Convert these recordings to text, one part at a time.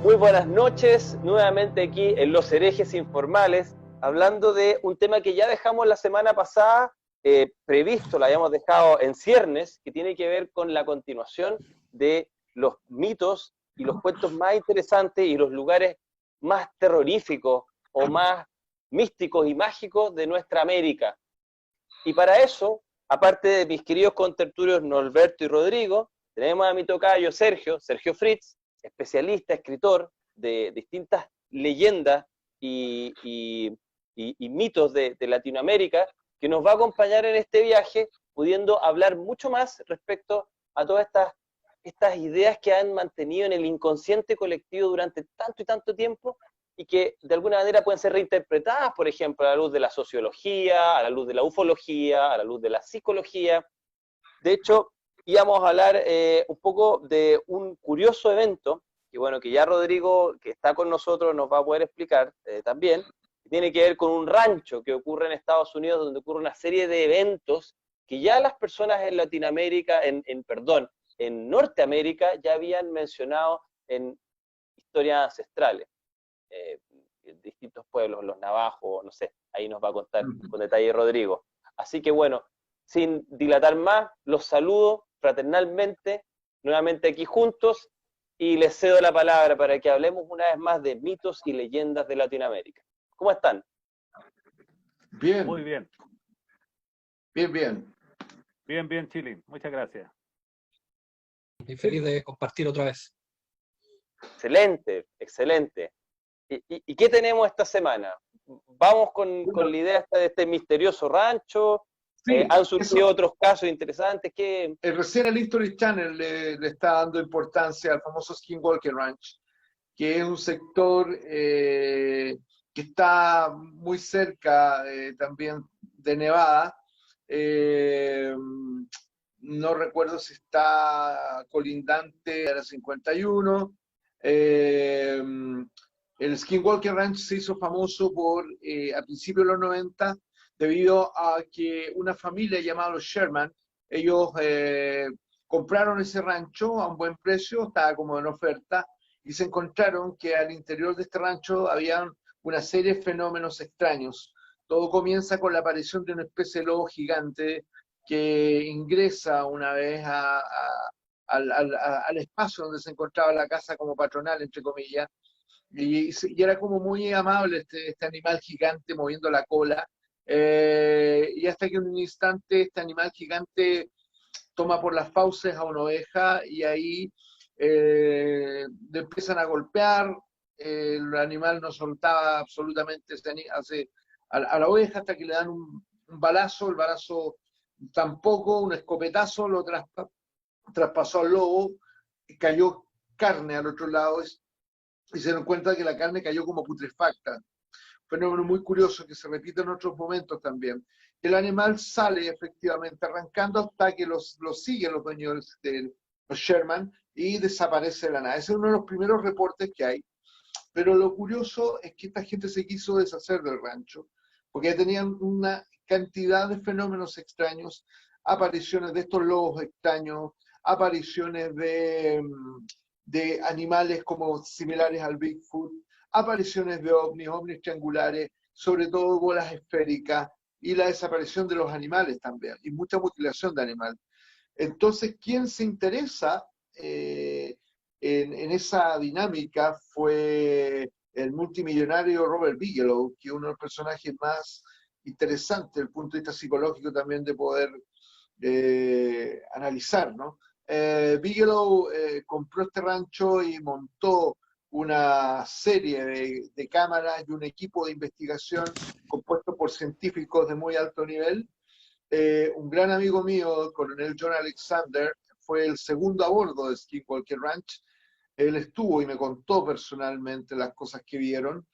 Muy buenas noches, nuevamente aquí en Los Herejes Informales, hablando de un tema que ya dejamos la semana pasada previsto, lo habíamos dejado en ciernes, que tiene que ver con la continuación de los mitos y los cuentos más interesantes y los lugares más terroríficos o más místicos y mágicos de nuestra América. Y para eso, aparte de mis queridos contertulios Norberto y Rodrigo, tenemos a mi tocayo Sergio Fritz, especialista, escritor de distintas leyendas y mitos de Latinoamérica, que nos va a acompañar en este viaje, pudiendo hablar mucho más respecto a todas estas ideas que han mantenido en el inconsciente colectivo durante tanto y tanto tiempo y que de alguna manera pueden ser reinterpretadas, por ejemplo, a la luz de la sociología, a la luz de la ufología, a la luz de la psicología. De hecho, íbamos a hablar un poco de un curioso evento, que bueno, que ya Rodrigo, que está con nosotros, nos va a poder explicar también, que tiene que ver con un rancho que ocurre en Estados Unidos, donde ocurre una serie de eventos que ya las personas en Latinoamérica, en Norteamérica, ya habían mencionado en historias ancestrales. Eh, distintos pueblos, los navajos, no sé, ahí nos va a contar con detalle Rodrigo. Así que bueno, sin dilatar más, los saludo fraternalmente, nuevamente aquí juntos, y les cedo la palabra para que hablemos una vez más de mitos y leyendas de Latinoamérica. ¿Cómo están? Bien. Muy bien. Bien. Bien, Chile. Muchas gracias. Y feliz de compartir otra vez. Excelente. ¿Y qué tenemos esta semana? Vamos con la idea de este misterioso rancho. Sí, han surgido otros casos interesantes que... Recién el History Channel le está dando importancia al famoso Skinwalker Ranch, que es un sector que está muy cerca también de Nevada. No recuerdo si está colindante a la 51. El Skinwalker Ranch se hizo famoso a principios de los 90 debido a que una familia llamada los Sherman, ellos compraron ese rancho a un buen precio, estaba como en oferta, y se encontraron que al interior de este rancho había una serie de fenómenos extraños. Todo comienza con la aparición de una especie de lobo gigante que ingresa una vez al espacio donde se encontraba la casa como patronal, entre comillas, y era como muy amable este animal gigante moviendo la cola, y hasta que en un instante este animal gigante toma por las fauces a una oveja y ahí le empiezan a golpear, el animal no soltaba absolutamente a la oveja hasta que le dan un balazo, el balazo tampoco, un escopetazo lo traspasó al lobo, y cayó carne al otro lado, y se dan cuenta que la carne cayó como putrefacta. Fenómeno muy curioso que se repite en otros momentos también. El animal sale efectivamente arrancando hasta que los siguen los dueños de los Sherman y desaparece de la nada. Ese es uno de los primeros reportes que hay. Pero lo curioso es que esta gente se quiso deshacer del rancho, porque tenían una cantidad de fenómenos extraños, apariciones de estos lobos extraños, apariciones de animales como similares al Bigfoot, apariciones de ovnis triangulares, sobre todo bolas esféricas, y la desaparición de los animales también, y mucha mutilación de animales. Entonces, ¿quién se interesa en esa dinámica fue el multimillonario Robert Bigelow, que es uno de los personajes más interesantes desde el punto de vista psicológico también de poder analizar, ¿no? Bigelow compró este rancho y montó una serie de cámaras y un equipo de investigación compuesto por científicos de muy alto nivel. Un gran amigo mío, coronel John Alexander, fue el segundo a bordo de Skinwalker Ranch. Él estuvo y me contó personalmente las cosas que vieron.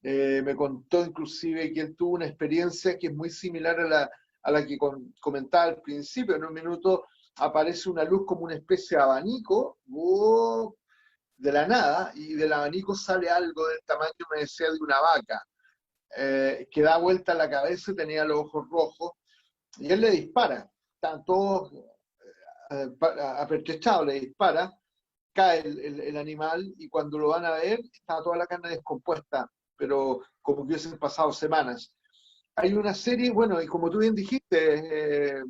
Me contó inclusive que él tuvo una experiencia que es muy similar a la que comentaba al principio. En un minuto aparece una luz como una especie de abanico de la nada, y del abanico sale algo del tamaño, me decía, de una vaca, que da vuelta a la cabeza y tenía los ojos rojos, y él le dispara. Están todos apertrechados, le dispara, cae el animal y cuando lo van a ver está toda la carne descompuesta, pero como que hubiesen pasado semanas. Hay una serie, bueno, y como tú bien dijiste,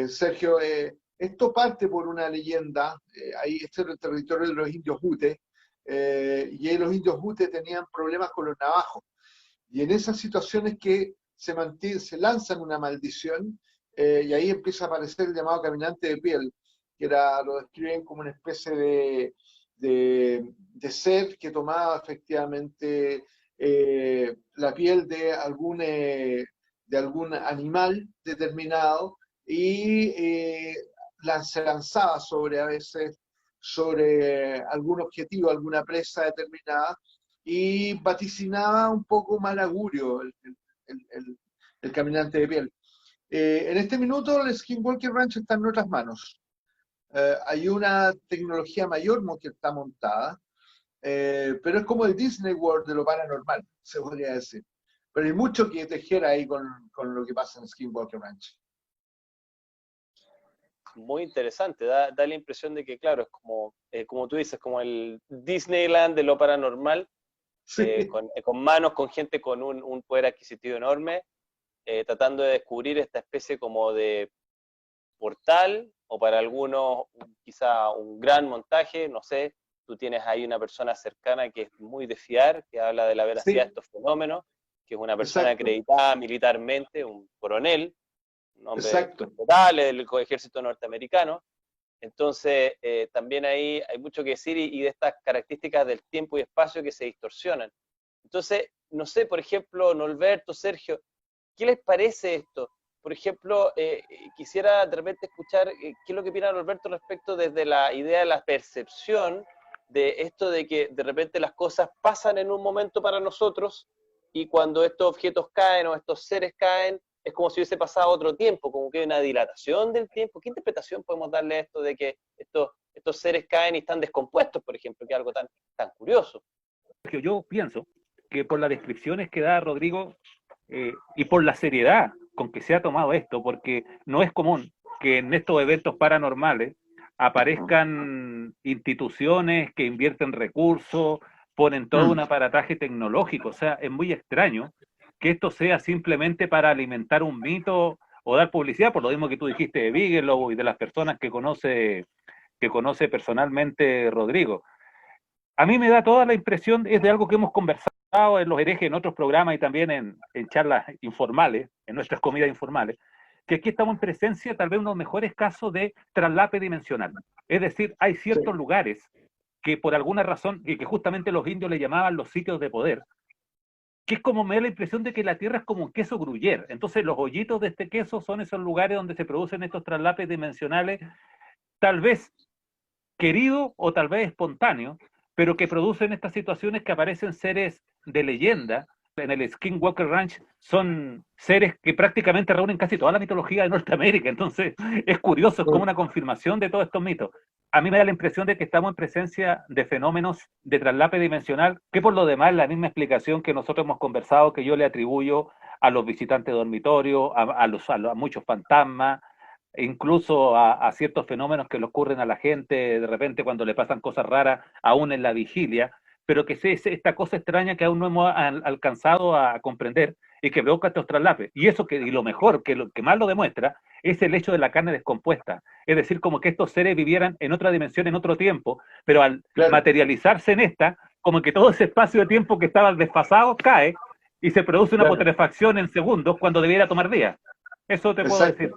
Sergio, esto parte por una leyenda, ahí este era el territorio de los indios Ute, y ahí los indios Ute tenían problemas con los navajos. Y en esas situaciones que se lanzan una maldición, y ahí empieza a aparecer el llamado caminante de piel, que lo describen como una especie de ser que tomaba efectivamente la piel de algún animal determinado y se lanzaba a veces sobre algún objetivo, alguna presa determinada, y vaticinaba un poco mal augurio el caminante de piel. En este minuto el Skinwalker Ranch está en otras manos. Hay una tecnología mayor que está montada, pero es como el Disney World de lo paranormal, se podría decir. Pero hay mucho que tejer ahí con lo que pasa en Skinwalker Ranch. Muy interesante, da la impresión de que, claro, es como tú dices, como el Disneyland de lo paranormal, Sí. con manos, con gente con un poder adquisitivo enorme, tratando de descubrir esta especie como de portal, o para algunos quizá un gran montaje, no sé, tú tienes ahí una persona cercana que es muy de fiar, que habla de la veracidad de estos fenómenos, que es una persona Exacto. acreditada militarmente, un coronel, un hombre Exacto. respetable del ejército norteamericano. Entonces, también ahí hay mucho que decir y de estas características del tiempo y espacio que se distorsionan. Entonces, no sé, por ejemplo, Norberto, Sergio, ¿qué les parece esto? Por ejemplo, quisiera de repente escuchar qué es lo que opina Norberto respecto desde la idea de la percepción de esto de que de repente las cosas pasan en un momento para nosotros y cuando estos objetos caen o estos seres caen, es como si hubiese pasado otro tiempo, como que hay una dilatación del tiempo. ¿Qué interpretación podemos darle a esto de que estos seres caen y están descompuestos, por ejemplo, que es algo tan curioso? Yo pienso que por las descripciones que da Rodrigo y por la seriedad con que se ha tomado esto, porque no es común que en estos eventos paranormales aparezcan instituciones que invierten recursos, ponen todo un aparataje tecnológico, o sea, es muy extraño que esto sea simplemente para alimentar un mito o dar publicidad, por lo mismo que tú dijiste de Bigelow y de las personas que conoce personalmente Rodrigo. A mí me da toda la impresión, es de algo que hemos conversado en Los Herejes, en otros programas y también en charlas informales, en nuestras comidas informales, que aquí estamos en presencia tal vez uno de los mejores casos de traslape dimensional. Es decir, hay ciertos lugares que por alguna razón, y que justamente los indios le llamaban los sitios de poder, que es como me da la impresión de que la Tierra es como un queso gruyère. Entonces los hoyitos de este queso son esos lugares donde se producen estos traslapes dimensionales, tal vez querido o tal vez espontáneo, pero que producen estas situaciones que aparecen seres de leyenda. En el Skinwalker Ranch son seres que prácticamente reúnen casi toda la mitología de Norteamérica, entonces es curioso, es como una confirmación de todos estos mitos. A mí me da la impresión de que estamos en presencia de fenómenos de traslape dimensional, que por lo demás la misma explicación que nosotros hemos conversado, que yo le atribuyo a los visitantes de dormitorio, a muchos fantasmas, incluso a ciertos fenómenos que le ocurren a la gente de repente cuando le pasan cosas raras, aún en la vigilia, pero que es esta cosa extraña que aún no hemos alcanzado a comprender y que provoca estos traslapes. Y eso y lo mejor, lo que más lo demuestra, es el hecho de la carne descompuesta. Es decir, como que estos seres vivieran en otra dimensión, en otro tiempo, pero al materializarse en esta, como que todo ese espacio de tiempo que estaba desfasado cae y se produce una putrefacción en segundos cuando debiera tomar días. Eso te puedo decir.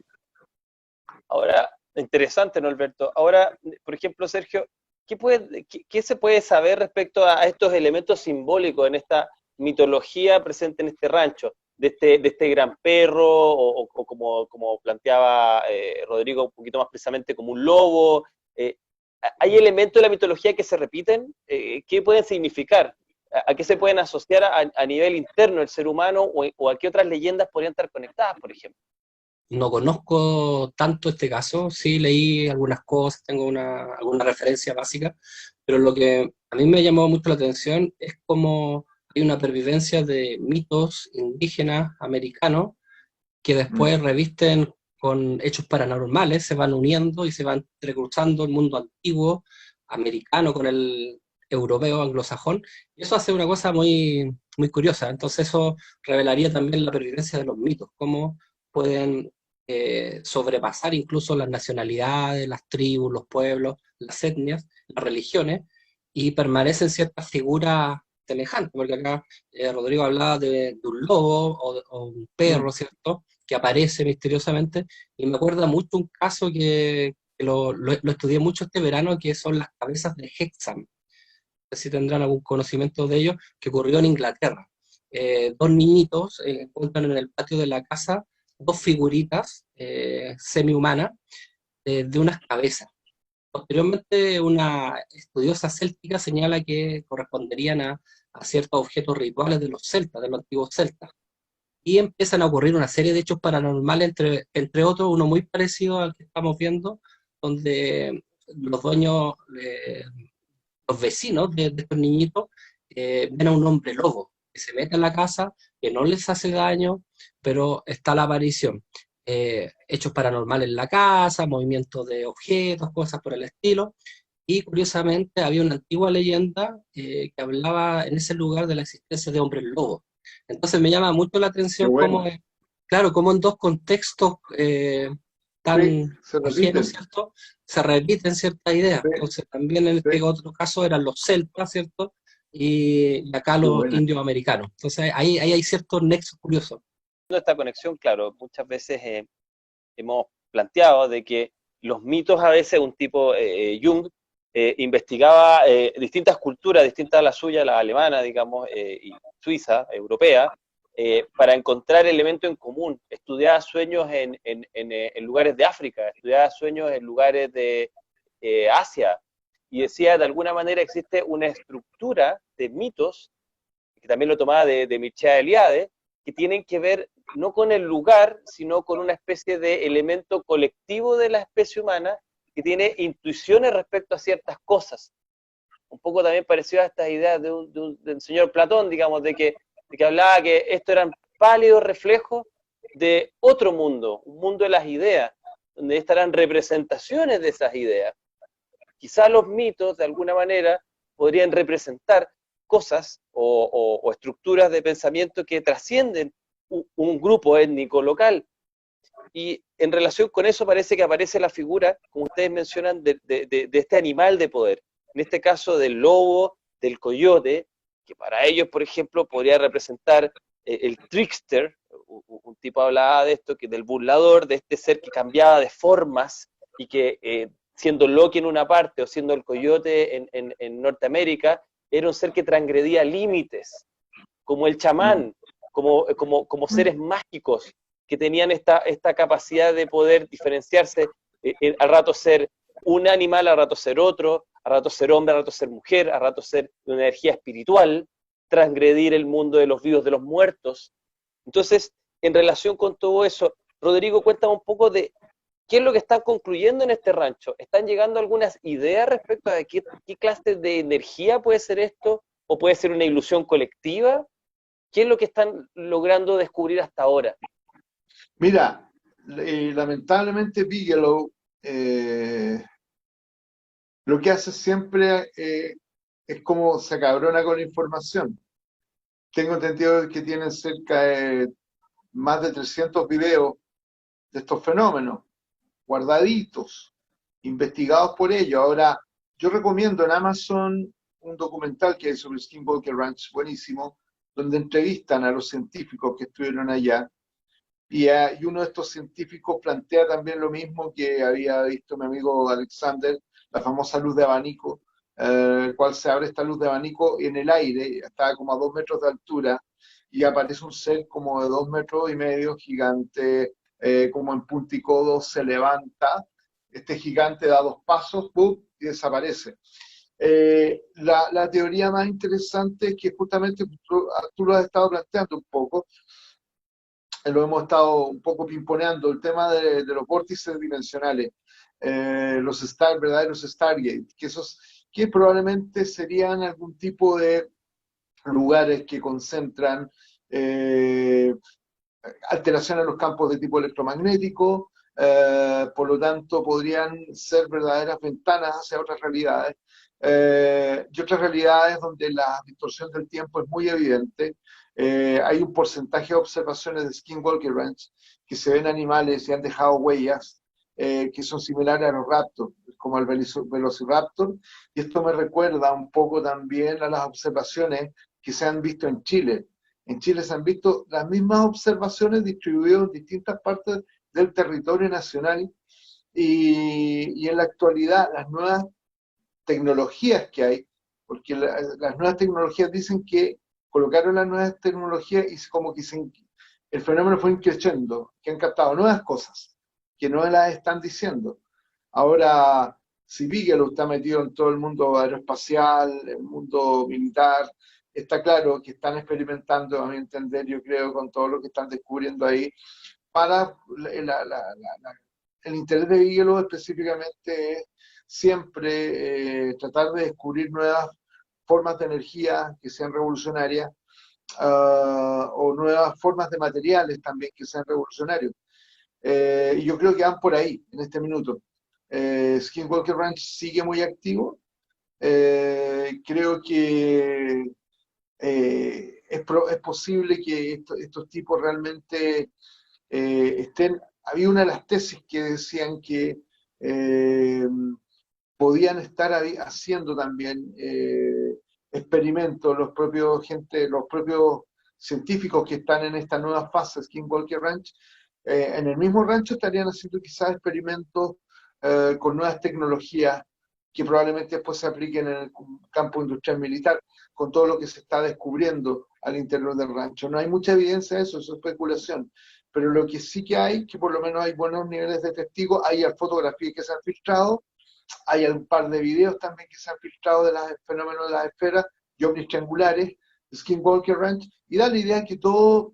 Ahora, interesante, ¿no, Alberto? Ahora, por ejemplo, Sergio, ¿qué se puede saber respecto a estos elementos simbólicos en esta mitología presente en este rancho? De este gran perro, o como planteaba Rodrigo un poquito más precisamente, como un lobo. ¿Hay elementos de la mitología que se repiten? ¿Qué pueden significar? ¿A qué se pueden asociar a nivel interno del ser humano o a qué otras leyendas podrían estar conectadas, por ejemplo? No conozco tanto este caso, sí leí algunas cosas, tengo alguna referencia básica, pero lo que a mí me llamó mucho la atención es cómo hay una pervivencia de mitos indígenas americanos que después revisten con hechos paranormales, se van uniendo y se van entrecruzando el mundo antiguo americano con el europeo anglosajón, y eso hace una cosa muy, muy curiosa. Entonces eso revelaría también la pervivencia de los mitos, cómo pueden sobrepasar incluso las nacionalidades, las tribus, los pueblos, las etnias, las religiones, y permanecen ciertas figuras semejantes, porque acá Rodrigo hablaba de un lobo o un perro, ¿cierto?, que aparece misteriosamente, y me acuerda mucho un caso que lo estudié mucho este verano, que son las cabezas de Hexham. No sé si tendrán algún conocimiento de ello, que ocurrió en Inglaterra. Dos niñitos encuentran en el patio de la casa dos figuritas semi-humanas de unas cabezas. Posteriormente, una estudiosa céltica señala que corresponderían a ciertos objetos rituales de los celtas, de los antiguos celtas. Y empiezan a ocurrir una serie de hechos paranormales, entre otros, uno muy parecido al que estamos viendo, donde los dueños, los vecinos de estos niñitos, ven a un hombre lobo que se mete en la casa, que no les hace daño, pero está la aparición. Hechos paranormales en la casa, movimientos de objetos, cosas por el estilo. Y curiosamente había una antigua leyenda que hablaba en ese lugar de la existencia de hombres lobos. Entonces me llama mucho la atención bueno. cómo, claro, cómo en dos contextos tan Sí, se repiten. ajenos, ¿cierto?, se repiten ciertas ideas. Sí, Entonces también en este sí. otro caso eran los celtas, ¿cierto?, y acá Qué los buena. indios americanos. Entonces ahí hay ciertos nexos curiosos. Esta conexión, claro, muchas veces hemos planteado de que los mitos a veces, un tipo, Jung, investigaba distintas culturas, distintas a la suya, la alemana, digamos, y suiza, europea, para encontrar elementos en común. Estudiaba sueños en lugares de África, estudiaba sueños en lugares de Asia, y decía, de alguna manera existe una estructura de mitos, que también lo tomaba de Mircea Eliade, que tienen que ver no con el lugar, sino con una especie de elemento colectivo de la especie humana que tiene intuiciones respecto a ciertas cosas. Un poco también parecido a estas ideas del señor Platón, digamos, de que hablaba que esto eran pálidos reflejos de otro mundo, un mundo de las ideas, donde estarán representaciones de esas ideas. Quizás los mitos, de alguna manera, podrían representar cosas o estructuras de pensamiento que trascienden un grupo étnico local. Y en relación con eso parece que aparece la figura, como ustedes mencionan, de este animal de poder. En este caso del lobo, del coyote, que para ellos, por ejemplo, podría representar el trickster, un tipo hablaba de esto, que del burlador, de este ser que cambiaba de formas y que siendo Loki en una parte o siendo el coyote en Norteamérica, era un ser que transgredía límites, como el chamán, como seres mágicos que tenían esta capacidad de poder diferenciarse, al rato ser un animal, al rato ser otro, al rato ser hombre, al rato ser mujer, al rato ser de una energía espiritual, transgredir el mundo de los vivos, de los muertos. Entonces, en relación con todo eso, Rodrigo, cuéntame un poco de qué es lo que están concluyendo en este rancho. ¿Están llegando algunas ideas respecto a qué clase de energía puede ser esto? ¿O puede ser una ilusión colectiva? ¿Qué es lo que están logrando descubrir hasta ahora? Mira, lamentablemente Bigelow lo que hace siempre es como se acabrona con la información. Tengo entendido que tienen cerca de más de 300 videos de estos fenómenos, guardaditos, investigados por ellos. Ahora, yo recomiendo en Amazon un documental que hay sobre Skinwalker Ranch, buenísimo, donde entrevistan a los científicos que estuvieron allá. Y uno de estos científicos plantea también lo mismo que había visto mi amigo Alexander, la famosa luz de abanico, el cual se abre esta luz de abanico en el aire, está como a 2 metros de altura, y aparece un ser como de 2 metros y medio, gigante, como en punticodo, se levanta, este gigante da 2 pasos, ¡pum!, y desaparece. La teoría más interesante es que justamente tú lo has estado planteando un poco, lo hemos estado un poco pimponeando, el tema de los vórtices dimensionales, los verdaderos Stargate, que probablemente serían algún tipo de lugares que concentran alteraciones en los campos de tipo electromagnético, por lo tanto podrían ser verdaderas ventanas hacia otras realidades, y otras realidades donde la distorsión del tiempo es muy evidente. Hay un porcentaje de observaciones de Skinwalker Ranch que se ven animales y han dejado huellas que son similares a los raptors, como el Velociraptor, y esto me recuerda un poco también a las observaciones que se han visto en Chile. En Chile se han visto las mismas observaciones distribuidas en distintas partes del territorio nacional, y en la actualidad las nuevas tecnologías que hay, porque las nuevas tecnologías dicen que colocaron las nuevas tecnologías y como que el fenómeno fue increciendo, que han captado nuevas cosas que no las están diciendo. Ahora, si Bigelow está metido en todo el mundo aeroespacial, el mundo militar, está claro que están experimentando, a mi entender, yo creo, con todo lo que están descubriendo ahí, para el interés de Bigelow específicamente es siempre tratar de descubrir nuevas formas de energía que sean revolucionarias, o nuevas formas de materiales también que sean revolucionarios. Y yo creo que van por ahí en este minuto. Skinwalker Ranch sigue muy activo. Creo que es posible que estos tipos realmente estén. Había una de las tesis que decían que podían estar haciendo también experimentos los propios científicos que están en esta nueva fase Skinwalker Ranch. En el mismo rancho estarían haciendo quizás experimentos con nuevas tecnologías que probablemente después se apliquen en el campo industrial militar, con todo lo que se está descubriendo al interior del rancho. No hay mucha evidencia de eso, es especulación, pero lo que sí que hay, que por lo menos hay buenos niveles de testigos, hay fotografías que se han filtrado, hay un par de videos también que se han filtrado de los fenómenos de las esferas y ovnis triangulares, Skinwalker Ranch, y da la idea que todo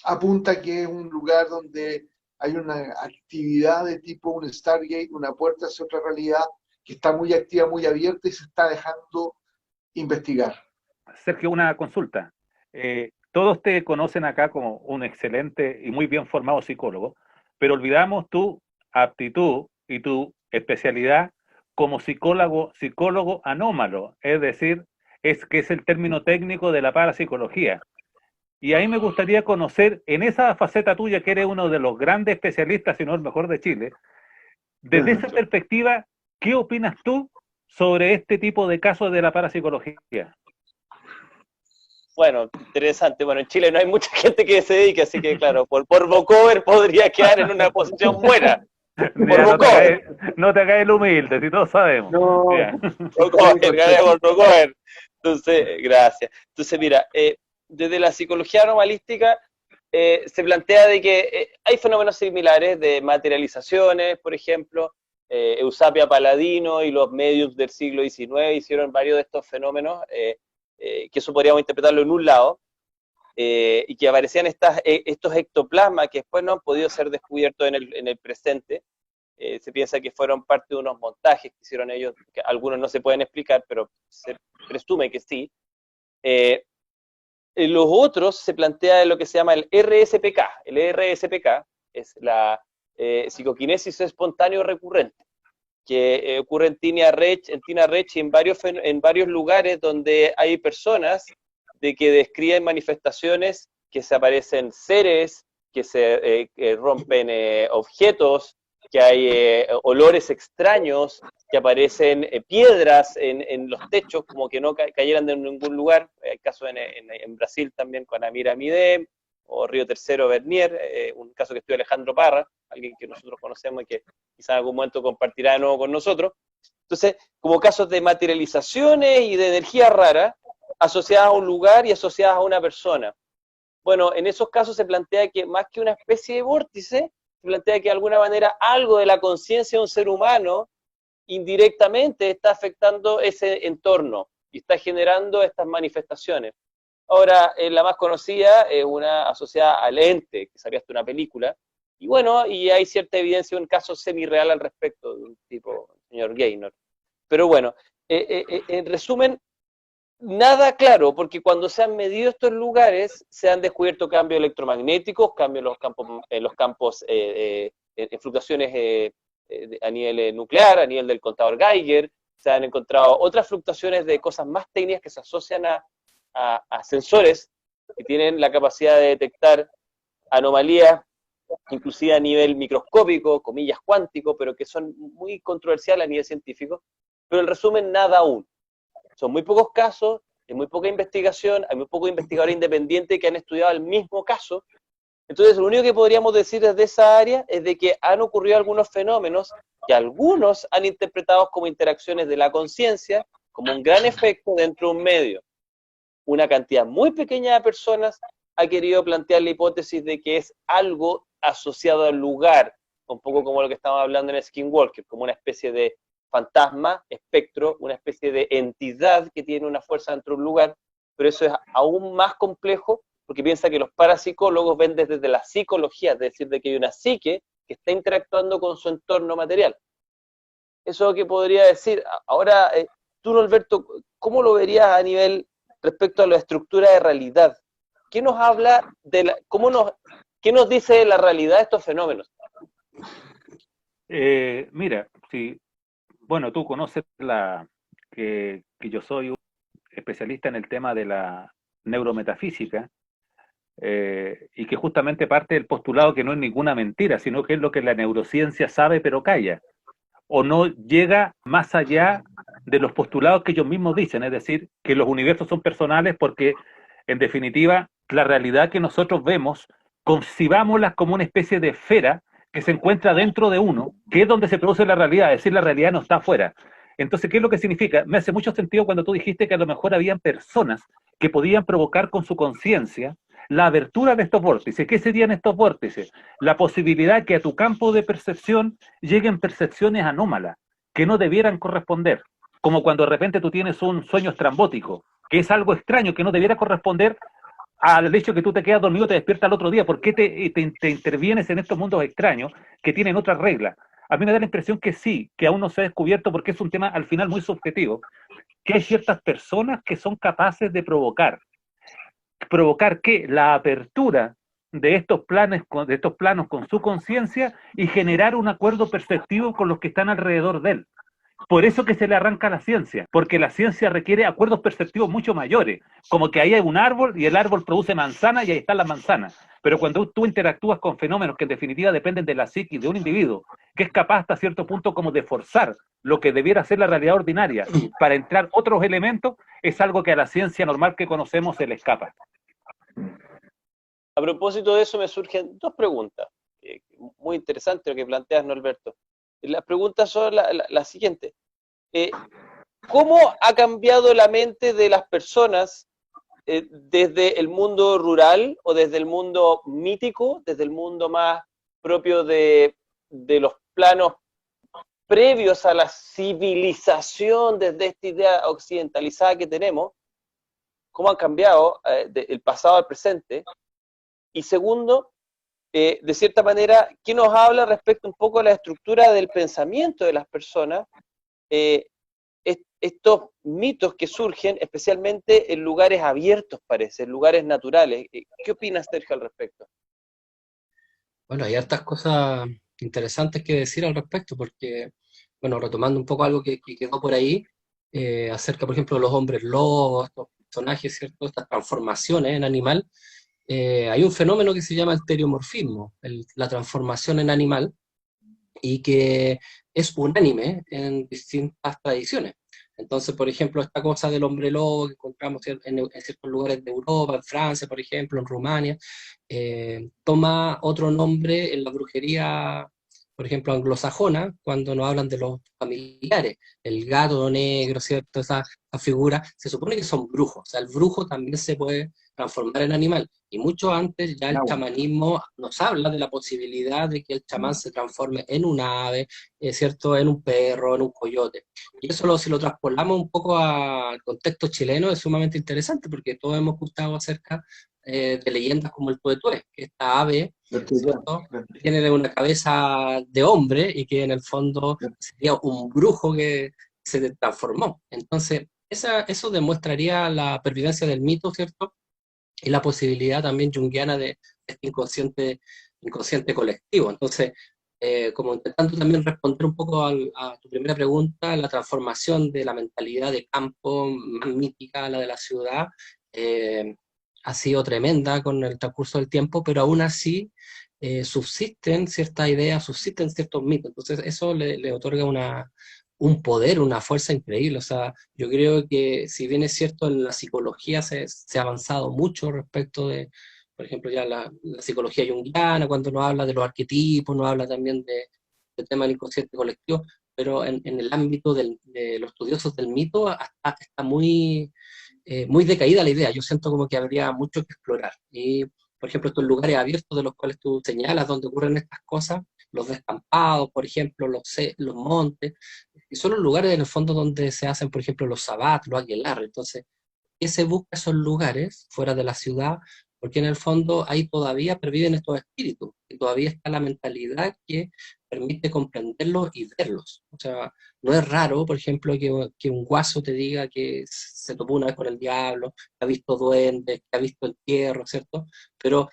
apunta que es un lugar donde hay una actividad de tipo un Stargate, una puerta hacia otra realidad que está muy activa, muy abierta y se está dejando investigar. Sergio, una consulta. Todos te conocen acá como un excelente y muy bien formado psicólogo, pero olvidamos tu aptitud y tu especialidad como psicólogo anómalo, es decir, que es el término técnico de la parapsicología. Y ahí me gustaría conocer, en esa faceta tuya, que eres uno de los grandes especialistas, si no el mejor de Chile, desde esa perspectiva, ¿qué opinas tú sobre este tipo de casos de la parapsicología? Bueno, interesante. Bueno, en Chile no hay mucha gente que se dedique, así que claro, por vocover podría quedar en una posición buena. Ya, no te hagas el humilde, si todos sabemos. No, vocover. Entonces, gracias. Entonces, mira, desde la psicología anomalística se plantea de que hay fenómenos similares de materializaciones, por ejemplo. Eusapia Paladino y los mediums del siglo XIX hicieron varios de estos fenómenos, que eso podríamos interpretarlo en un lado, y que aparecían estos ectoplasmas que después no han podido ser descubiertos en el presente. Se piensa que fueron parte de unos montajes que hicieron ellos, que algunos no se pueden explicar, pero se presume que sí. Los otros se plantea lo que se llama el RSPK. El RSPK es la psicoquinesis espontáneo recurrente, que ocurre en Tina Rech y en varios lugares donde hay personas de que describen manifestaciones, que se aparecen seres, que se rompen objetos, que hay olores extraños, que aparecen piedras en los techos, como que no cayeran de ningún lugar. Hay casos en Brasil también con Amira Midem, o Río Tercero Bernier, un caso que estudió Alejandro Parra, alguien que nosotros conocemos y que quizá en algún momento compartirá de nuevo con nosotros. Entonces, como casos de materializaciones y de energía rara, asociadas a un lugar y asociadas a una persona. Bueno, en esos casos se plantea que más que una especie de vórtice, se plantea que de alguna manera algo de la conciencia de un ser humano indirectamente está afectando ese entorno y está generando estas manifestaciones. Ahora, la más conocida es una asociada al ente, que salió hasta una película, y bueno, y hay cierta evidencia, un caso semi-real al respecto, de un tipo, el señor Gaynor. Pero bueno, en resumen, nada claro, porque cuando se han medido estos lugares, se han descubierto cambios electromagnéticos, cambios en los campos en fluctuaciones a nivel nuclear, a nivel del contador Geiger. Se han encontrado otras fluctuaciones de cosas más técnicas que se asocian a sensores que tienen la capacidad de detectar anomalías, inclusive a nivel microscópico, comillas cuántico, pero que son muy controversiales a nivel científico. Pero en resumen, nada aún. Son muy pocos casos, hay muy poca investigación, hay muy pocos investigadores independientes que han estudiado el mismo caso. Entonces, lo único que podríamos decir desde esa área es de que han ocurrido algunos fenómenos que algunos han interpretado como interacciones de la conciencia, como un gran efecto dentro de un medio. Una cantidad muy pequeña de personas ha querido plantear la hipótesis de que es algo asociado al lugar, un poco como lo que estábamos hablando en Skinwalker, como una especie de fantasma, espectro, una especie de entidad que tiene una fuerza dentro de un lugar, pero eso es aún más complejo porque piensa que los parapsicólogos ven desde la psicología, es decir, de que hay una psique que está interactuando con su entorno material. Eso es lo que podría decir. Ahora, tú, Norberto, ¿cómo lo verías a nivel respecto a la estructura de realidad? ¿Qué nos habla de qué nos dice de la realidad de estos fenómenos? Mira, sí, bueno, tú conoces que yo soy un especialista en el tema de la neurometafísica, y que justamente parte del postulado que no es ninguna mentira, sino que es lo que la neurociencia sabe pero calla, o no llega más allá de los postulados que ellos mismos dicen, es decir, que los universos son personales porque, en definitiva, la realidad que nosotros vemos, concibámosla como una especie de esfera que se encuentra dentro de uno, que es donde se produce la realidad, es decir, la realidad no está afuera. Entonces, ¿qué es lo que significa? Me hace mucho sentido cuando tú dijiste que a lo mejor habían personas que podían provocar con su conciencia la abertura de estos vórtices. ¿Qué serían estos vórtices? La posibilidad que a tu campo de percepción lleguen percepciones anómalas, que no debieran corresponder, como cuando de repente tú tienes un sueño estrambótico, que es algo extraño, que no debiera corresponder al hecho que tú te quedas dormido y te despiertas al otro día. ¿Por qué te intervienes en estos mundos extraños que tienen otras reglas? A mí me da la impresión que sí, que aún no se ha descubierto, porque es un tema al final muy subjetivo, que hay ciertas personas que son capaces de provocar que la apertura de estos planos con su conciencia y generar un acuerdo perceptivo con los que están alrededor de él. Por eso que se le arranca a la ciencia, porque la ciencia requiere acuerdos perceptivos mucho mayores, como que ahí hay un árbol y el árbol produce manzanas y ahí están las manzanas. Pero cuando tú interactúas con fenómenos que en definitiva dependen de la psiquis de un individuo, que es capaz hasta cierto punto como de forzar lo que debiera ser la realidad ordinaria para entrar otros elementos, es algo que a la ciencia normal que conocemos se le escapa. A propósito de eso me surgen dos preguntas, muy interesantes lo que planteas, Norberto. Las preguntas son las siguientes. ¿Cómo ha cambiado la mente de las personas desde el mundo rural o desde el mundo mítico, desde el mundo más propio de los planos previos a la civilización, desde esta idea occidentalizada que tenemos? ¿Cómo han cambiado del pasado al presente? Y segundo, de cierta manera, ¿qué nos habla respecto un poco a la estructura del pensamiento de las personas? Estos mitos que surgen especialmente en lugares abiertos, parece, en lugares naturales. ¿Qué opinas, Sergio, al respecto? Bueno, hay hartas cosas interesantes que decir al respecto, porque, bueno, retomando un poco algo que quedó por ahí, acerca, por ejemplo, de los hombres lobos, estos personajes, ¿cierto? Estas transformaciones en animal, hay un fenómeno que se llama el teriomorfismo, la transformación en animal, y que es unánime en distintas tradiciones. Entonces, por ejemplo, esta cosa del hombre lobo que encontramos en ciertos lugares de Europa, en Francia, por ejemplo, en Rumania, toma otro nombre en la brujería, por ejemplo, anglosajona, cuando nos hablan de los familiares, el gato negro, ¿cierto? Esa figura, se supone que son brujos, o sea, el brujo también se puede transformar en animal, y mucho antes ya el chamanismo nos habla de la posibilidad de que el chamán se transforme en un ave, ¿cierto? En un perro, en un coyote. Y eso si lo traspolamos un poco al contexto chileno es sumamente interesante, porque todos hemos escuchado acerca de leyendas como el tuetué, que esta ave, ¿cierto? Tiene una cabeza de hombre y que en el fondo sería un brujo que se transformó. Entonces, eso demostraría la pervivencia del mito, ¿cierto? Y la posibilidad también junguiana de este inconsciente colectivo. Entonces, como intentando también responder un poco a tu primera pregunta, la transformación de la mentalidad de campo más mítica a la de la ciudad ha sido tremenda con el transcurso del tiempo, pero aún así subsisten ciertas ideas, subsisten ciertos mitos. Entonces eso le otorga un poder, una fuerza increíble. O sea, yo creo que si bien es cierto en la psicología se ha avanzado mucho respecto de, por ejemplo, ya la psicología junguiana, cuando nos habla de los arquetipos, nos habla también del tema del inconsciente colectivo, pero en el ámbito de los estudiosos del mito está muy decaída la idea. Yo siento como que habría mucho que explorar. Y, por ejemplo, estos lugares abiertos de los cuales tú señalas, donde ocurren estas cosas, los descampados, por ejemplo, los montes, y son los lugares en el fondo donde se hacen, por ejemplo, los sabbats, los aquelarres. Entonces, ¿qué se busca esos lugares fuera de la ciudad? Porque en el fondo ahí todavía perviven estos espíritus, y todavía está la mentalidad que permite comprenderlos y verlos. O sea, no es raro, por ejemplo, que un guaso te diga que se topó una vez con el diablo, que ha visto duendes, que ha visto entierros, ¿cierto? Pero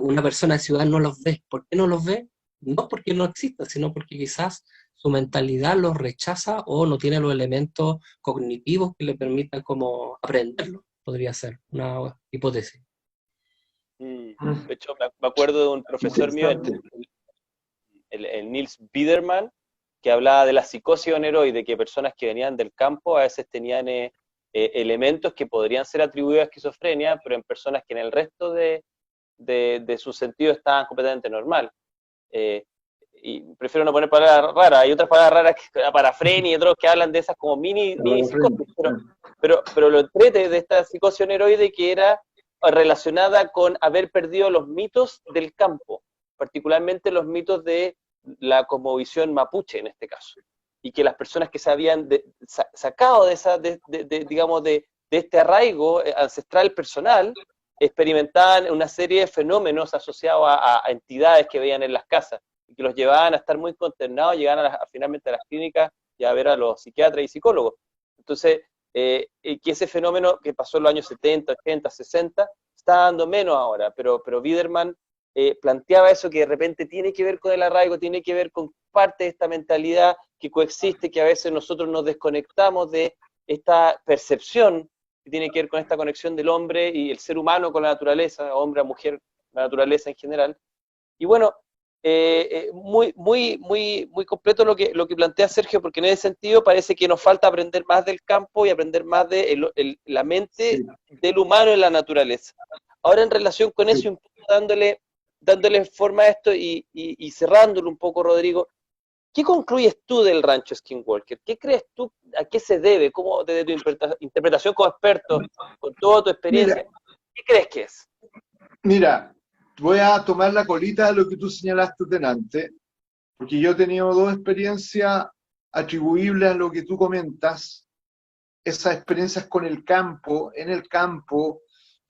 una persona de ciudad no los ve. ¿Por qué no los ve? No porque no existan, sino porque quizás su mentalidad los rechaza o no tiene los elementos cognitivos que le permitan como aprenderlo. Podría ser una hipótesis. De hecho, me acuerdo de un profesor mío, Interesante. el Niels Biederman, que hablaba de la psicosis oneroide, que personas que venían del campo a veces tenían elementos que podrían ser atribuidos a esquizofrenia, pero en personas que en el resto de sus sentidos estaban completamente normal. Y prefiero no poner palabras raras, hay otras palabras raras que la parafrenia y otros que hablan de esas como mini psicosis, pero lo entrete de esta psicosis oneroide que era relacionada con haber perdido los mitos del campo, particularmente los mitos de la cosmovisión mapuche en este caso, y que las personas que se habían sacado de esa, digamos, de este arraigo ancestral personal, experimentaban una serie de fenómenos asociados a entidades que veían en las casas, y que los llevaban a estar muy consternados, llegaban finalmente a las clínicas y a ver a los psiquiatras y psicólogos. Entonces, que ese fenómeno que pasó en los años 70, 80, 60, está dando menos ahora, pero Biederman planteaba eso, que de repente tiene que ver con el arraigo, tiene que ver con parte de esta mentalidad que coexiste, que a veces nosotros nos desconectamos de esta percepción que tiene que ver con esta conexión del hombre y el ser humano con la naturaleza, hombre a mujer, la naturaleza en general. Y bueno, muy completo lo que plantea Sergio, porque en ese sentido parece que nos falta aprender más del campo y aprender más de la mente del humano en la naturaleza. Ahora, en relación con eso, un poco dándole forma a esto y cerrándolo un poco, Rodrigo, ¿qué concluyes tú del rancho Skinwalker? ¿Qué crees tú, a qué se debe? ¿Cómo, desde tu interpretación como experto, con toda tu experiencia, qué crees que es? Mira, voy a tomar la colita de lo que tú señalaste delante, porque yo he tenido dos experiencias atribuibles a lo que tú comentas, esas experiencias con el campo, en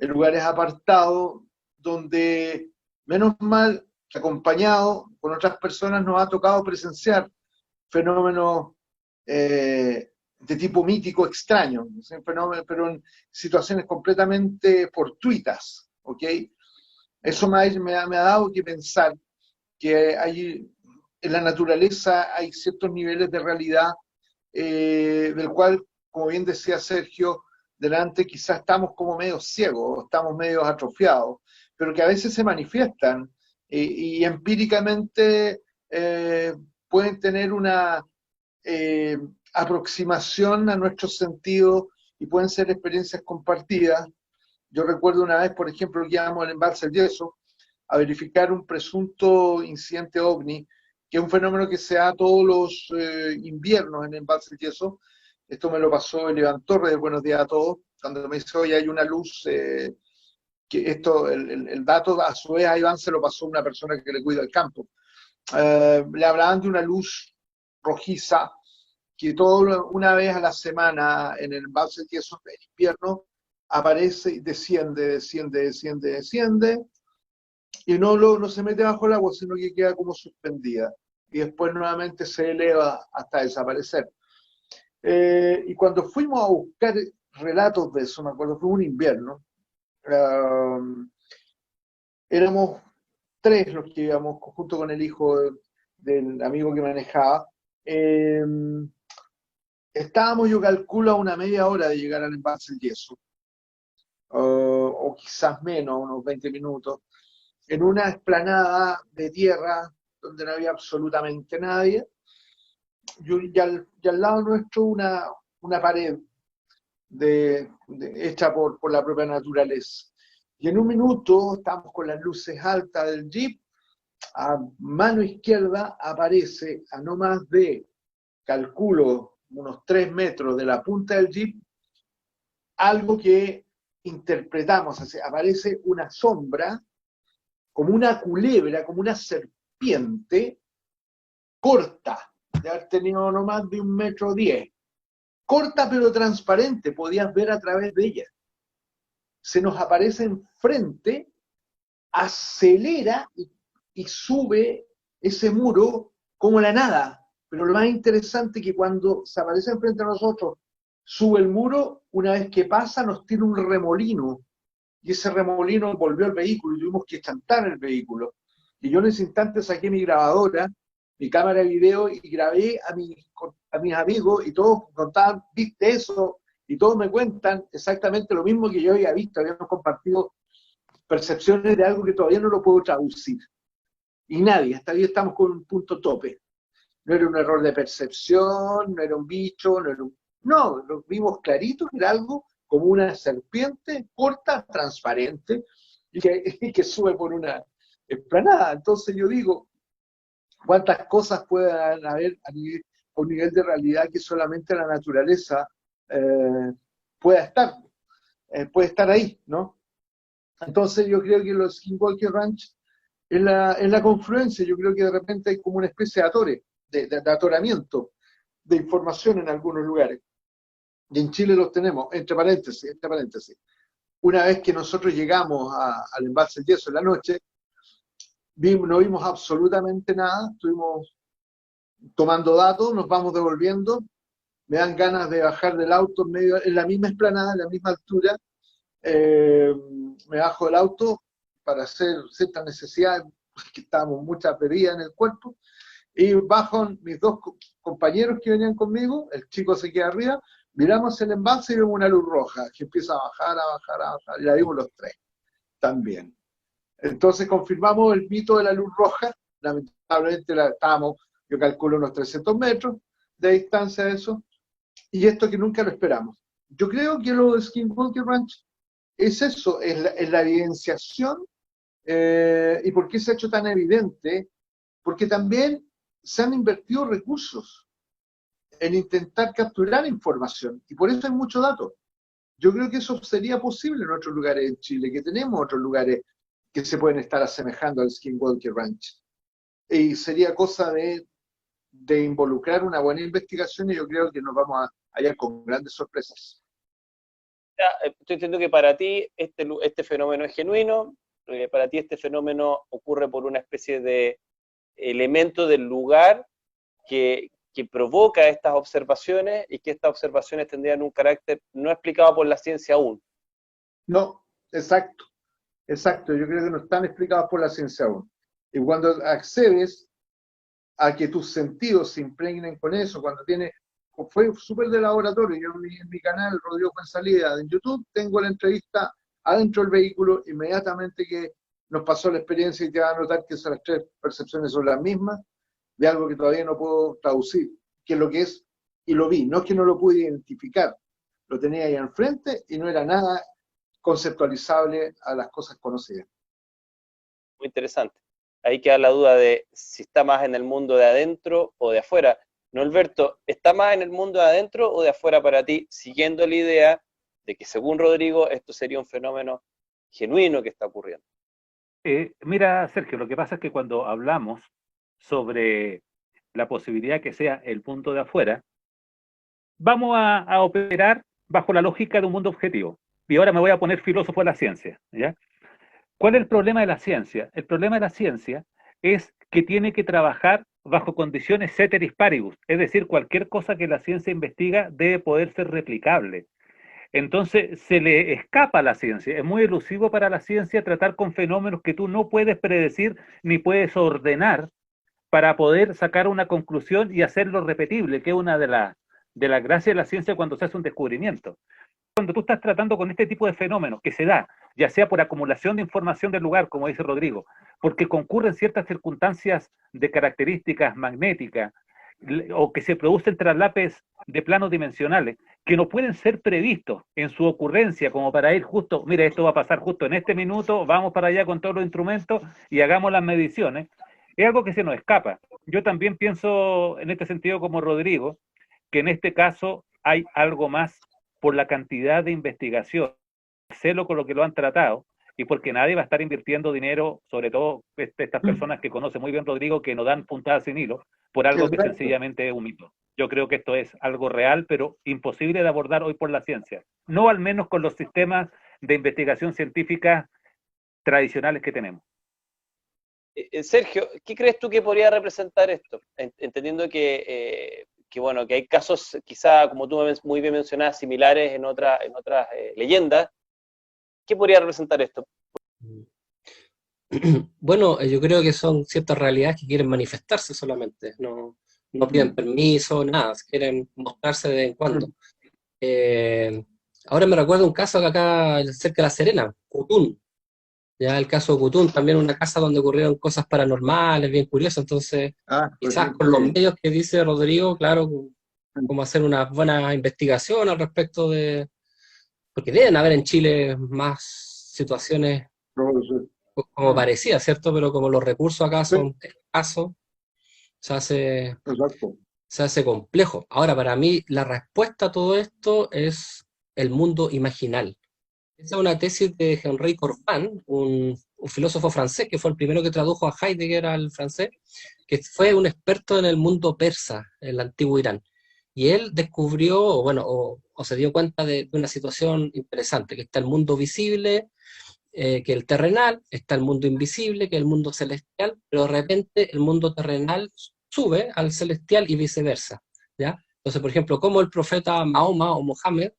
lugares apartados, donde menos mal, acompañado con otras personas, nos ha tocado presenciar fenómenos de tipo mítico extraño, pero en situaciones completamente fortuitas, ¿ok? Eso me ha dado que pensar que en la naturaleza hay ciertos niveles de realidad del cual, como bien decía Sergio, delante quizás estamos como medio ciegos, estamos medio atrofiados, pero que a veces se manifiestan y empíricamente pueden tener una aproximación a nuestros sentidos y pueden ser experiencias compartidas. Yo recuerdo una vez, por ejemplo, que íbamos al embalse del Yeso a verificar un presunto incidente ovni, que es un fenómeno que se da todos los inviernos en el embalse del Yeso. Esto me lo pasó Iván Torres de Buenos Días a Todos, cuando me dice, oye, hay una luz, que esto, el dato a su vez a Iván se lo pasó una persona que le cuida el campo. Le hablaban de una luz rojiza que una vez a la semana en el embalse del Yeso en invierno aparece y desciende, y no se mete bajo el agua, sino que queda como suspendida, y después nuevamente se eleva hasta desaparecer. Y cuando fuimos a buscar relatos de eso, me acuerdo, fue un invierno, éramos tres los que íbamos junto con el hijo del amigo que manejaba. Estábamos, yo calculo, a una media hora de llegar al embalse del Yeso, o quizás menos, unos 20 minutos, en una explanada de tierra donde no había absolutamente nadie, y al lado nuestro una pared hecha por la propia naturaleza. Y en un minuto estamos con las luces altas del jeep, a mano izquierda aparece a no más de, calculo, unos 3 metros de la punta del jeep, algo que interpretamos, así, aparece una sombra, como una culebra, como una serpiente, corta, de haber tenido no más de 1,10 m, corta pero transparente, podías ver a través de ella. Se nos aparece enfrente, acelera y sube ese muro como la nada. Pero lo más interesante es que cuando se aparece enfrente a nosotros, sube el muro, una vez que pasa nos tira un remolino, y ese remolino volvió al vehículo y tuvimos que chantar el vehículo. Y yo en ese instante saqué mi grabadora, mi cámara de video, y grabé a mis amigos, y todos contaban, ¿viste eso? Y todos me cuentan exactamente lo mismo que yo había visto, habíamos compartido percepciones de algo que todavía no lo puedo traducir. Y nadie, hasta ahí estamos con un punto tope. No era un error de percepción, no era un bicho, no, lo vimos clarito, que era algo como una serpiente corta, transparente, y que sube por una explanada. Entonces yo digo, ¿cuántas cosas pueden haber a un nivel de realidad que solamente la naturaleza puede estar ahí, ¿no? Entonces yo creo que los Skinwalker Ranch es la confluencia. Yo creo que de repente hay como una especie de atore, de atoramiento de información en algunos lugares. Y en Chile los tenemos, entre paréntesis. Una vez que nosotros llegamos al embalse del Yeso en la noche, no vimos absolutamente nada, estuvimos tomando datos, nos vamos devolviendo, me dan ganas de bajar del auto en la misma explanada, en la misma altura, me bajo del auto para hacer ciertas necesidades, porque estábamos muchas bebidas en el cuerpo, y bajo mis dos compañeros que venían conmigo, el chico se queda arriba, miramos el embalse y vemos una luz roja que empieza a bajar, y la vimos los tres también. Entonces confirmamos el mito de la luz roja. Lamentablemente estábamos, yo calculo, unos 300 metros de distancia de eso, y esto que nunca lo esperamos. Yo creo que lo de Skinwalker Ranch es eso, es la evidenciación. ¿Y por qué se ha hecho tan evidente? Porque también se han invertido recursos en intentar capturar información, y por eso hay mucho dato. Yo creo que eso sería posible en otros lugares en Chile, que tenemos otros lugares que se pueden estar asemejando al Skinwalker Ranch. Y sería cosa de involucrar una buena investigación, y yo creo que nos vamos a hallar con grandes sorpresas. Estoy entendiendo que para ti este fenómeno es genuino, para ti este fenómeno ocurre por una especie de elemento del lugar que provoca estas observaciones, y que estas observaciones tendrían un carácter no explicado por la ciencia aún. No, exacto. Yo creo que no están explicados por la ciencia aún. Y cuando accedes a que tus sentidos se impregnen con eso, fue súper de laboratorio. Yo en mi canal, Rodrigo Fuenzalida, en YouTube, tengo la entrevista adentro del vehículo, inmediatamente que nos pasó la experiencia, y te vas a notar que esas 3 percepciones son las mismas, de algo que todavía no puedo traducir, que es lo que es, y lo vi. No es que no lo pude identificar, lo tenía ahí enfrente y no era nada conceptualizable a las cosas conocidas. Muy interesante. Ahí queda la duda de si está más en el mundo de adentro o de afuera. Norberto, ¿está más en el mundo de adentro o de afuera para ti, siguiendo la idea de que, según Rodrigo, esto sería un fenómeno genuino que está ocurriendo? Mira, Sergio, lo que pasa es que cuando hablamos sobre la posibilidad que sea el punto de afuera, vamos a operar bajo la lógica de un mundo objetivo. Y ahora me voy a poner filósofo de la ciencia, ¿ya? ¿Cuál es el problema de la ciencia? El problema de la ciencia es que tiene que trabajar bajo condiciones ceteris paribus, es decir, cualquier cosa que la ciencia investiga debe poder ser replicable. Entonces se le escapa a la ciencia, es muy elusivo para la ciencia tratar con fenómenos que tú no puedes predecir ni puedes ordenar para poder sacar una conclusión y hacerlo repetible, que es una de las gracias de la ciencia cuando se hace un descubrimiento. Cuando tú estás tratando con este tipo de fenómenos que se da, ya sea por acumulación de información del lugar, como dice Rodrigo, porque concurren ciertas circunstancias de características magnéticas, o que se producen traslapes de planos dimensionales, que no pueden ser previstos en su ocurrencia, como para ir justo, mira, esto va a pasar justo en este minuto, vamos para allá con todos los instrumentos y hagamos las mediciones, es algo que se nos escapa. Yo también pienso en este sentido como Rodrigo, que en este caso hay algo más por la cantidad de investigación, celo con lo que lo han tratado, y porque nadie va a estar invirtiendo dinero, sobre todo estas personas que conocen muy bien Rodrigo, que no dan puntadas sin hilo, por algo que sencillamente es un mito. Yo creo que esto es algo real, pero imposible de abordar hoy por la ciencia. No al menos con los sistemas de investigación científica tradicionales que tenemos. Sergio, ¿qué crees tú que podría representar esto? Entendiendo que bueno, que hay casos, quizá, como tú muy bien mencionabas, similares en otras leyendas. ¿Qué podría representar esto? Bueno, yo creo que son ciertas realidades que quieren manifestarse solamente, no piden permiso, nada, quieren mostrarse de vez en cuando. Ahora me recuerdo un caso acá cerca de La Serena, Cutún. Ya el caso de Cutún, también una casa donde ocurrieron cosas paranormales, bien curiosas, entonces quizás con los medios que dice Rodrigo, claro, como hacer una buena investigación al respecto de... Porque deben haber en Chile más situaciones como parecidas, ¿cierto? Pero como los recursos acá son escasos, se hace complejo. Ahora, para mí, la respuesta a todo esto es el mundo imaginal. Esa es una tesis de Henri Corbin, un filósofo francés que fue el primero que tradujo a Heidegger al francés, que fue un experto en el mundo persa, en el antiguo Irán. Y él descubrió, o se dio cuenta de una situación interesante, que está el mundo visible, que el terrenal, está el mundo invisible, que es el mundo celestial, pero de repente el mundo terrenal sube al celestial y viceversa, ¿ya? Entonces, por ejemplo, como el profeta Mahoma o Mohammed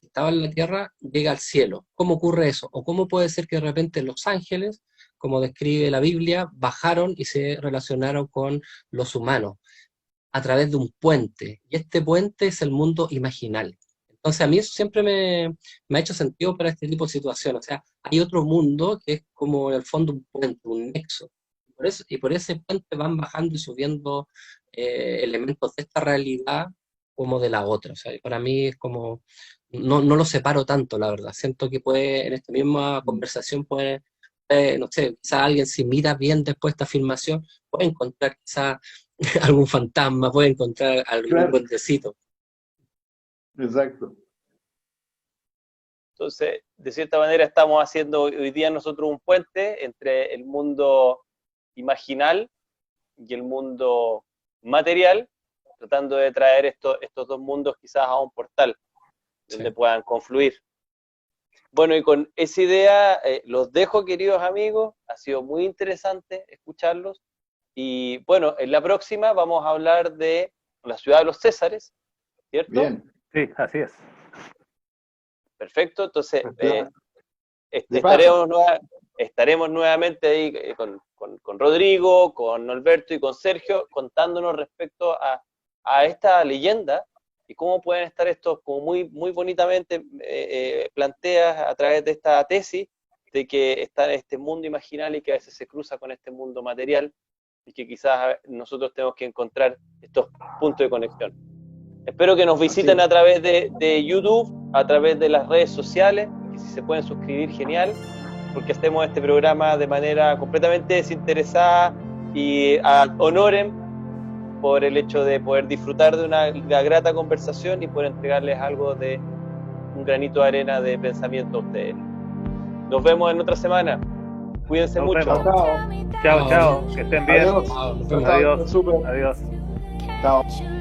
estaba en la tierra, llega al cielo. ¿Cómo ocurre eso? ¿O cómo puede ser que de repente los ángeles, como describe la Biblia, bajaron y se relacionaron con los humanos a través de un puente? Y este puente es el mundo imaginal. Entonces a mí eso siempre me ha hecho sentido para este tipo de situaciones. O sea, hay otro mundo que es como en el fondo un puente, un nexo. Y por ese puente van bajando y subiendo elementos de esta realidad como de la otra. O sea, para mí es como, no lo separo tanto, la verdad. Siento que en esta misma conversación no sé, quizá alguien si mira bien después esta afirmación, puede encontrar quizá algún fantasma, puede encontrar algún duendecito. Exacto. Entonces, de cierta manera estamos haciendo hoy día nosotros un puente entre el mundo imaginal y el mundo material, tratando de traer estos dos mundos quizás a un portal donde puedan confluir. Bueno, y con esa idea los dejo, queridos amigos. Ha sido muy interesante escucharlos. Y bueno, en la próxima vamos a hablar de la ciudad de los Césares, ¿cierto? Bien. Sí, así es. Perfecto, entonces estaremos nuevamente ahí con Rodrigo, con Norberto y con Sergio, contándonos respecto a esta leyenda y cómo pueden estar estos, como muy, muy bonitamente planteas a través de esta tesis, de que está este mundo imaginal y que a veces se cruza con este mundo material y que quizás nosotros tenemos que encontrar estos puntos de conexión. Espero que nos visiten a través de YouTube, a través de las redes sociales, que si se pueden suscribir, genial, porque hacemos este programa de manera completamente desinteresada y ad honorem por el hecho de poder disfrutar de una grata conversación y poder entregarles algo de un granito de arena de pensamiento a ustedes. Nos vemos en otra semana. Cuídense mucho. Chao, que estén bien. Adiós. Adiós. Adiós. Adiós. Chao.